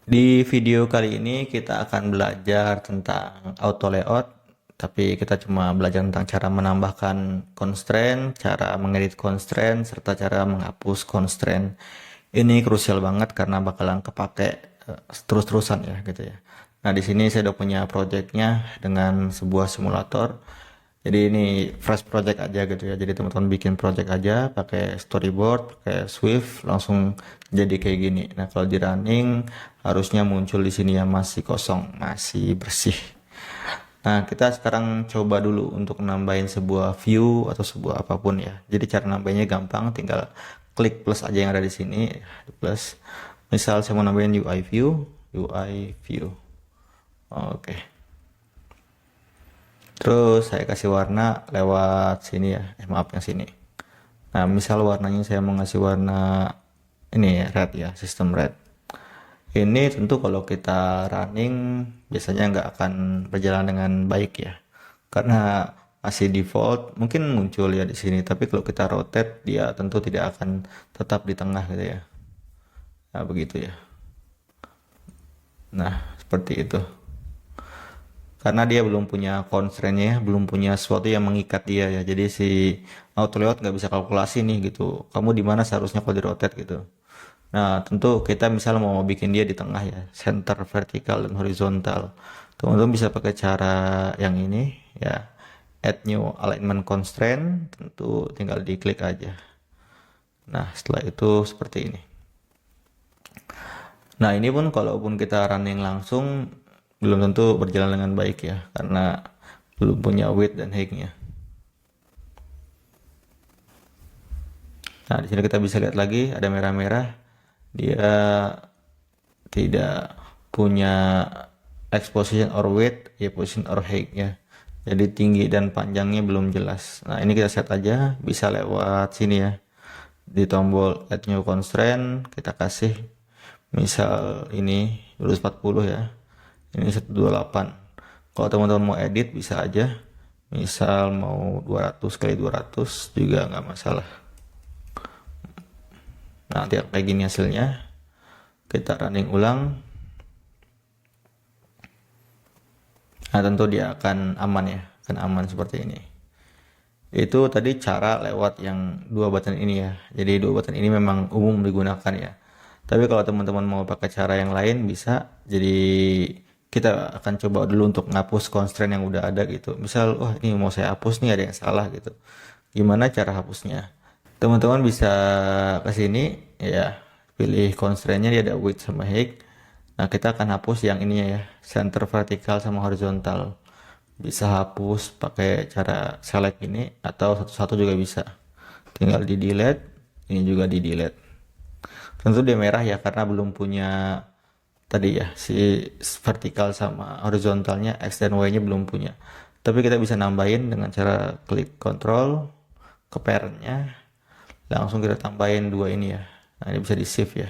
Di video kali ini kita akan belajar tentang auto layout, tapi kita cuma belajar tentang cara menambahkan constraint, cara mengedit constraint, serta cara menghapus constraint. Ini krusial banget karena bakalan kepake terus-terusan ya gitu ya. Nah, di sini saya udah punya projectnya dengan sebuah simulator. Jadi ini fresh project aja gitu ya. Jadi teman-teman bikin project aja pakai storyboard, pakai Swift, langsung jadi kayak gini. Nah, kalau di running harusnya muncul di sini ya masih kosong, masih bersih. Nah, kita sekarang coba dulu untuk nambahin sebuah view atau sebuah apapun ya. Jadi cara nambahinnya gampang, tinggal klik plus aja yang ada di sini, plus. Misal saya mau nambahin UI view, UI view. Oke. Terus saya kasih warna lewat sini ya. Maaf yang sini. Nah, misal warnanya saya mau ngasih warna ini ya, red ya, sistem red. Ini tentu kalau kita running biasanya nggak akan berjalan dengan baik ya. Karena masih default, mungkin muncul ya di sini, tapi kalau kita rotate dia tentu tidak akan tetap di tengah gitu ya. Nah, begitu ya. Nah, seperti itu. Karena dia belum punya constraint-nya, belum punya sesuatu yang mengikat dia ya. Jadi si auto layout nggak bisa kalkulasi nih gitu. Kamu di mana seharusnya kalau di rotate gitu. Nah, tentu kita misal mau bikin dia di tengah ya, center, vertikal, dan horizontal. Teman-teman bisa pakai cara yang ini ya, add new alignment constraint, tentu tinggal diklik aja. Nah, setelah itu seperti ini. Nah, ini pun kalaupun kita running langsung, belum tentu berjalan dengan baik ya, karena belum punya width dan height-nya. Nah, di sini kita bisa lihat lagi ada merah-merah. Dia tidak punya exposition or width, ya position or height ya. Jadi tinggi dan panjangnya belum jelas. Nah, ini kita set aja, bisa lewat sini ya. Di tombol add new constraint kita kasih misal ini 240 ya. Ini 128. Kalau teman-teman mau edit bisa aja. Misal mau 200 kali 200 juga nggak masalah. Nah, nanti kayak gini hasilnya. Kita running ulang. Nah, tentu dia akan aman ya, akan aman seperti ini. Itu tadi cara lewat yang dua button ini ya. Jadi dua button ini memang umum digunakan ya. Tapi kalau teman-teman mau pakai cara yang lain bisa. Jadi kita akan coba dulu untuk ngapus constraint yang udah ada gitu. Misal, wah ini mau saya hapus nih ada yang salah gitu. Gimana cara hapusnya? Teman-teman bisa ke sini ya, pilih constraint-nya dia ada width sama height. Nah, kita akan hapus yang ininya ya, center vertikal sama horizontal. Bisa hapus pakai cara select ini atau satu-satu juga bisa. Tinggal di delete, ini juga di delete. Tentu dia merah ya karena belum punya tadi ya si vertikal sama horizontalnya X dan Y nya belum punya. Tapi kita bisa nambahin dengan cara klik control ke parentnya, langsung kita tambahin dua ini ya. Nah, ini bisa di shift ya.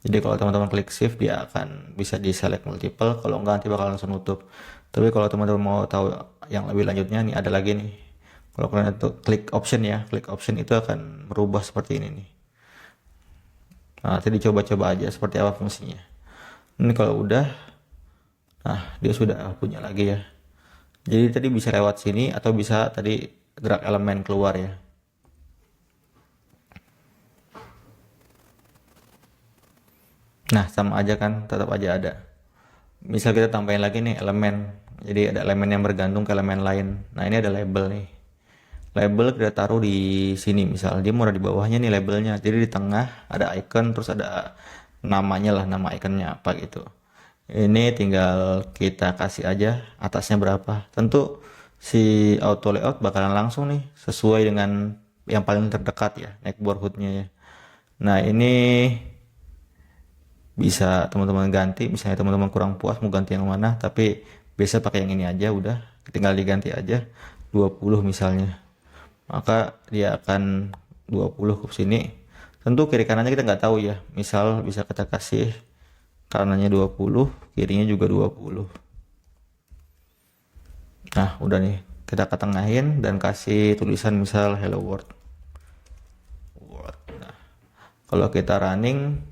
Jadi kalau teman-teman klik shift dia akan bisa di select multiple, kalau enggak nanti bakal langsung nutup. Tapi kalau teman-teman mau tahu yang lebih lanjutnya nih ada lagi nih. Kalau kalian itu klik option ya, klik option itu akan merubah seperti ini nih. Nah, nanti dicoba-coba aja seperti apa fungsinya. Ini kalau udah, nah dia sudah punya lagi ya. Jadi tadi bisa lewat sini atau bisa tadi drag elemen keluar ya. Nah, sama aja kan, tetap aja ada. Misal kita tambahin lagi nih elemen. Jadi ada elemen yang bergantung ke elemen lain. Nah, ini ada label nih. Label kita taruh di sini misal. Dia mau ada di bawahnya nih labelnya. Jadi di tengah ada icon terus ada namanya lah, nama ikonnya apa gitu. Ini tinggal kita kasih aja atasnya berapa. Tentu si auto layout bakalan langsung nih sesuai dengan yang paling terdekat ya, neighborhoodnya ya. Nah, ini bisa teman-teman ganti, misalnya teman-teman kurang puas mau ganti yang mana, tapi biasa pakai yang ini aja udah, tinggal diganti aja 20 misalnya. Maka dia akan 20 ke sini. Tentu kiri kanannya kita nggak tahu ya. Misal bisa kita kasih kanannya 20, kirinya juga 20. Nah, udah nih. Kita ketengahin dan kasih tulisan misal hello world. World. Nah, kalau kita running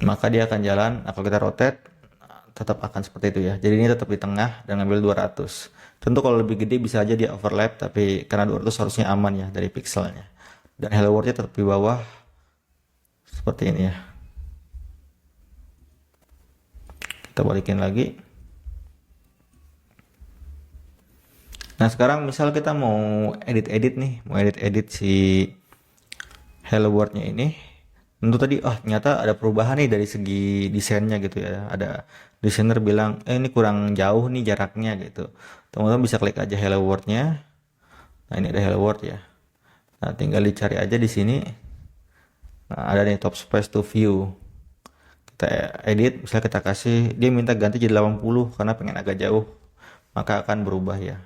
maka dia akan jalan. Nah, kalau kita rotate tetap akan seperti itu ya, jadi ini tetap di tengah dan ngambil 200. Tentu kalau lebih gede bisa aja dia overlap, tapi karena 200 harusnya aman ya dari pixelnya. Dan hello world-nya tetap di bawah seperti ini ya. Kita balikin lagi. Nah, sekarang misal kita mau edit-edit nih, mau edit-edit si hello world-nya ini. Tentu tadi, ternyata ada perubahan nih dari segi desainnya gitu ya. Ada desainer bilang, ini kurang jauh nih jaraknya gitu. Teman-teman bisa klik aja hello world-nya. Nah, ini ada hello world ya. Nah, tinggal dicari aja di sini. Nah, ada nih top space to view. Kita edit, misalnya kita kasih, dia minta ganti jadi 80 karena pengen agak jauh. Maka akan berubah ya.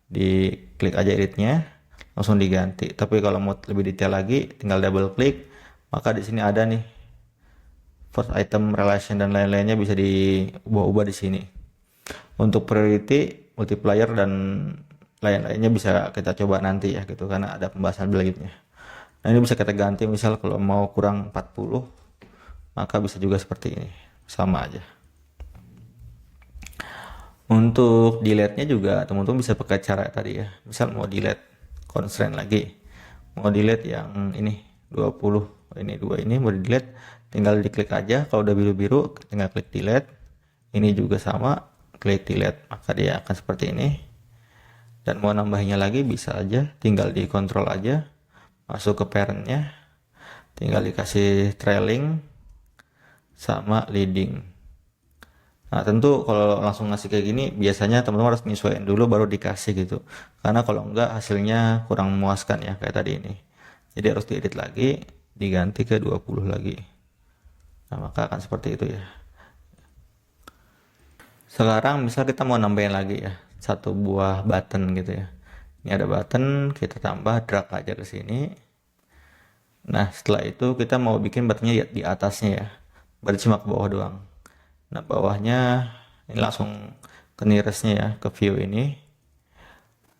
Di klik aja editnya, langsung diganti. Tapi kalau mau lebih detail lagi, tinggal double klik. Maka di sini ada nih first item relation dan lain-lainnya bisa diubah-ubah di sini. Untuk priority, multiplier dan lain-lainnya bisa kita coba nanti ya gitu, karena ada pembahasan berikutnya. Nah, ini bisa kita ganti, misal kalau mau kurang 40 maka bisa juga seperti ini, sama aja. Untuk delete-nya juga teman-teman bisa pakai cara tadi ya. Misal mau delete constraint lagi, mau delete yang ini 20, ini 2 ini mau delete, tinggal diklik aja. Kalau udah biru-biru tinggal klik delete. Ini juga sama, klik delete, maka dia akan seperti ini. Dan mau nambahinnya lagi bisa aja, tinggal dikontrol aja, masuk ke parentnya, tinggal dikasih trailing sama leading. Nah, tentu kalau langsung ngasih kayak gini, biasanya teman-teman harus menyesuaikan dulu baru dikasih gitu. Karena kalau enggak hasilnya kurang memuaskan ya, kayak tadi ini. Jadi harus diedit lagi, diganti ke 20 lagi. Nah, maka akan seperti itu ya. Sekarang misal kita mau nambahin lagi ya, satu buah button gitu ya. Ini ada button, kita tambah, drag aja ke sini. Nah, setelah itu kita mau bikin buttonnya di atasnya ya. Berarti cuma ke bawah doang. Nah, bawahnya ini langsung ke nearestnya ya, ke view ini.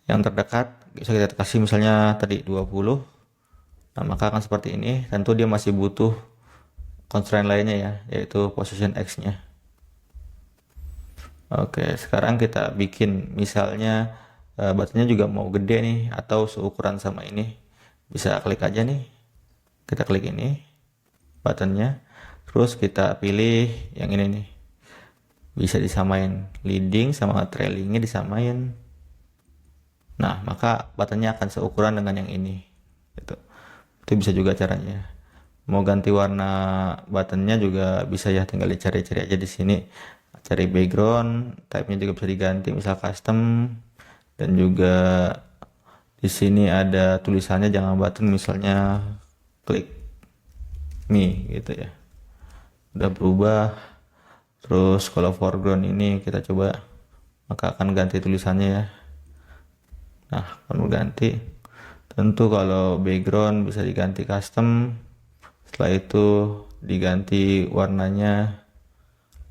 Yang terdekat bisa kita kasih misalnya tadi 20. Nah, maka akan seperti ini. Tentu dia masih butuh constraint lainnya ya, yaitu position X-nya. Oke, sekarang kita bikin misalnya buttonnya juga mau gede nih atau seukuran sama ini. Bisa klik aja nih. Kita klik ini buttonnya. Terus kita pilih yang ini nih. Bisa disamain leading sama trailingnya disamain. Nah, maka buttonnya akan seukuran dengan yang ini. Gitu. Itu bisa juga caranya. Mau ganti warna buttonnya juga bisa ya, tinggal dicari-cari aja di sini. Cari background, type-nya juga bisa diganti, misal custom. Dan juga di sini ada tulisannya, jangan button, misalnya klik me gitu ya. Udah berubah. Terus kalau foreground ini kita coba, maka akan ganti tulisannya ya. Nah, akan ganti. Tentu kalau background bisa diganti custom. Setelah itu diganti warnanya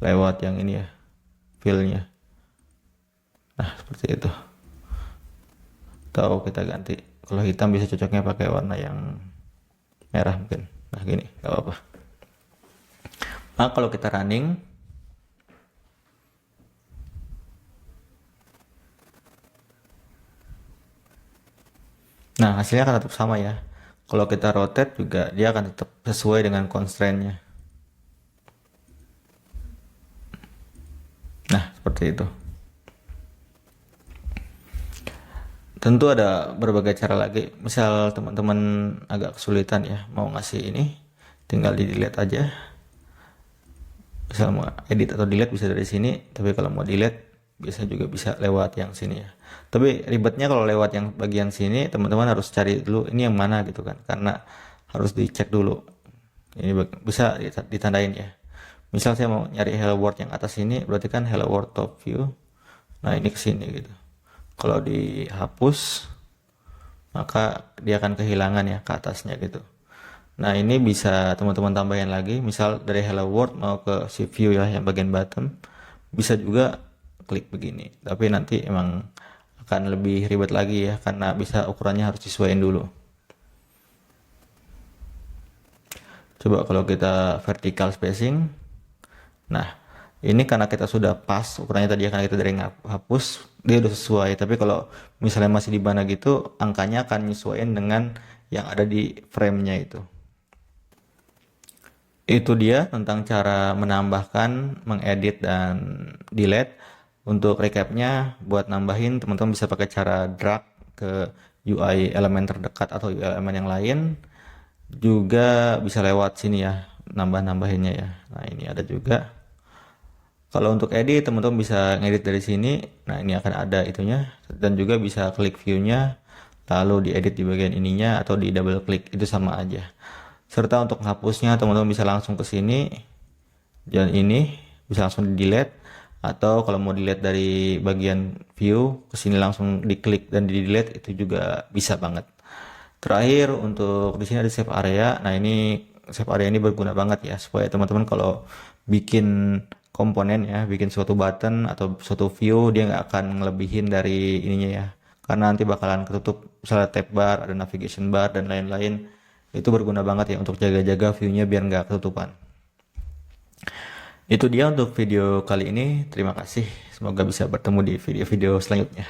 lewat yang ini ya, fill-nya. Nah, seperti itu. Atau kita ganti, kalau hitam bisa cocoknya pakai warna yang merah mungkin. Nah, gini, gak apa-apa. Nah, kalau kita running, nah hasilnya akan tetap sama ya. Kalau kita rotate juga dia akan tetap sesuai dengan constraint-nya. Nah, seperti itu. Tentu ada berbagai cara lagi. Misal teman-teman agak kesulitan ya mau ngasih ini, tinggal di delete aja. Misal mau edit atau delete bisa dari sini, tapi kalau mau delete bisa juga bisa lewat yang sini ya. Tapi ribetnya kalau lewat yang bagian sini, teman-teman harus cari dulu ini yang mana gitu kan, karena harus dicek dulu. Ini bisa ditandain ya. Misal saya mau nyari hello world yang atas ini, berarti kan hello world top view. Nah, ini ke sini gitu. Kalau dihapus, maka dia akan kehilangan ya ke atasnya gitu. Nah, ini bisa teman-teman tambahin lagi, misal dari hello world mau ke si view ya yang bagian bottom, bisa juga klik begini. Tapi nanti emang akan lebih ribet lagi ya, karena bisa ukurannya harus disesuaikan dulu. Coba kalau kita vertical spacing, nah ini karena kita sudah pas ukurannya tadi ya, karena kita dari hapus dia udah sesuai. Tapi kalau misalnya masih di mana gitu, angkanya akan nyesuaiin dengan yang ada di frame-nya itu. Itu dia tentang cara menambahkan, mengedit, dan delete. Untuk recapnya, buat nambahin teman-teman bisa pakai cara drag ke UI elemen terdekat atau UI elemen yang lain. Juga bisa lewat sini ya, nambah-nambahinnya ya. Nah ini ada juga. Kalau untuk edit, teman-teman bisa ngedit dari sini. Nah ini akan ada itunya. Dan juga bisa klik view-nya, lalu diedit di bagian ininya atau di double klik, itu sama aja. Serta untuk menghapusnya, teman-teman bisa langsung ke sini, dan ini bisa langsung di delete, atau kalau mau delete dari bagian view ke sini langsung diklik dan di delete, itu juga bisa banget. Terakhir untuk di sini ada save area. Nah ini save area ini berguna banget ya, supaya teman-teman kalau bikin komponen ya, bikin suatu button atau suatu view, dia nggak akan ngelebihin dari ininya ya, karena nanti bakalan ketutup misalnya tab bar, ada navigation bar dan lain-lain. Itu berguna banget ya untuk jaga-jaga view-nya biar nggak ketutupan. Itu dia untuk video kali ini. Terima kasih. Semoga bisa bertemu di video-video selanjutnya.